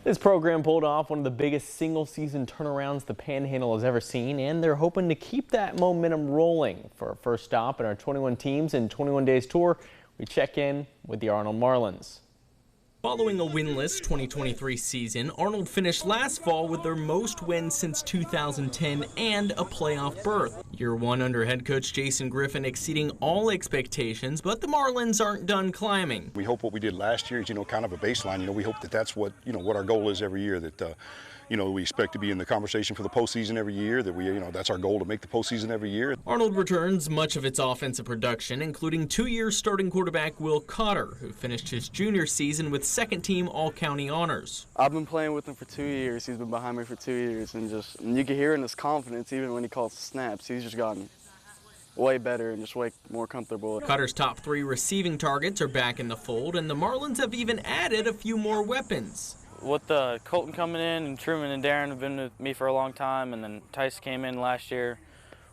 This program pulled off one of the biggest single-season turnarounds the Panhandle has ever seen, and they're hoping to keep that momentum rolling. For our first stop in our 21 teams and 21 days tour, we check in with the Arnold Marlins. Following a winless 2023 season, Arnold finished last fall with their most wins since 2010 and a playoff berth. Year one under head coach Jason Griffin exceeding all expectations, but the Marlins aren't done climbing. We hope what we did last year is, kind of a baseline. We hope that that's what, what our goal is every year, that, we expect to be in the conversation for the postseason every year, that that's our goal, to make the postseason every year. Arnold returns much of its offensive production, including 2-year starting quarterback Will Cotter, who finished his junior season with second-team All-County honors. I've been playing with him for 2 years. He's been behind me for 2 years, and you can hear in his confidence, even when he calls snaps. He's just gotten way better and just way more comfortable. Cutter's top 3 receiving targets are back in the fold, and the Marlins have even added a few more weapons. With Colton coming in, and Truman and Darren have been with me for a long time, and then Tice came in last year,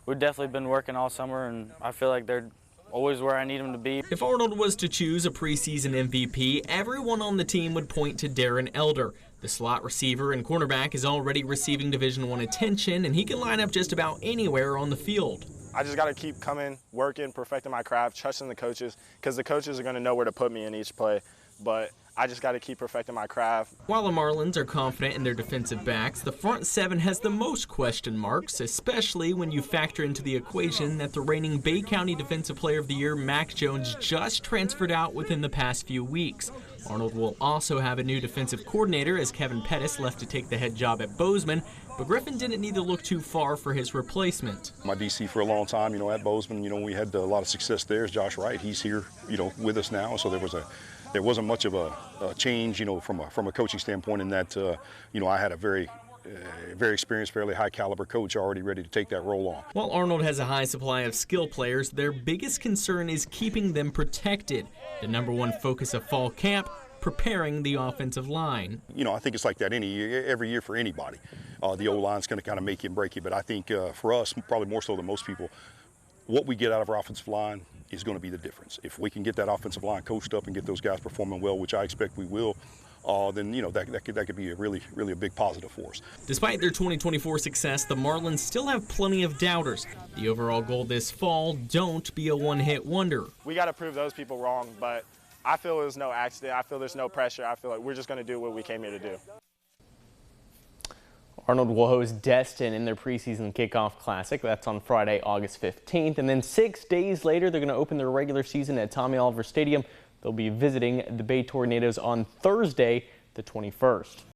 we've definitely been working all summer, and I feel like they're always where I need them to be. If Arnold was to choose a preseason MVP, everyone on the team would point to Darren Elder. The slot receiver and cornerback is already receiving Division I attention, and he can line up just about anywhere on the field. I just got to keep coming, working, perfecting my craft, trusting the coaches, because the coaches are going to know where to put me in each play. But I just got to keep perfecting my craft. While the Marlins are confident in their defensive backs, the front seven has the most question marks, especially when you factor into the equation that the reigning Bay County Defensive Player of the Year, Mac Jones, just transferred out within the past few weeks. Arnold will also have a new defensive coordinator, as Kevin Pettis left to take the head job at Bozeman, but Griffin didn't need to look too far for his replacement. My DC for a long time, at Bozeman, we had a lot of success there. Is Josh Wright. He's here, with us now, so there wasn't much of a change, from a coaching standpoint, in that, I had a very experienced, fairly high caliber coach already ready to take that role on. While Arnold has a high supply of skill players, their biggest concern is keeping them protected. The #1 focus of fall camp, preparing the offensive line. I think it's like that every year for anybody. The O-line's going to kind of make you and break you, but I think for us, probably more so than most people, what we get out of our offensive line is going to be the difference. If we can get that offensive line coached up and get those guys performing well, which I expect we will, then that could be a really a big positive for us. Despite their 2024 success, the Marlins still have plenty of doubters. The overall goal this fall: don't be a one-hit wonder. We got to prove those people wrong, but I feel there's no accident. I feel there's no pressure. I feel like we're just going to do what we came here to do. Arnold will host Destin in their preseason kickoff classic. That's on Friday, August 15th. And then 6 days later, they're going to open their regular season at Tommy Oliver Stadium. They'll be visiting the Bay Tornadoes on Thursday, the 21st.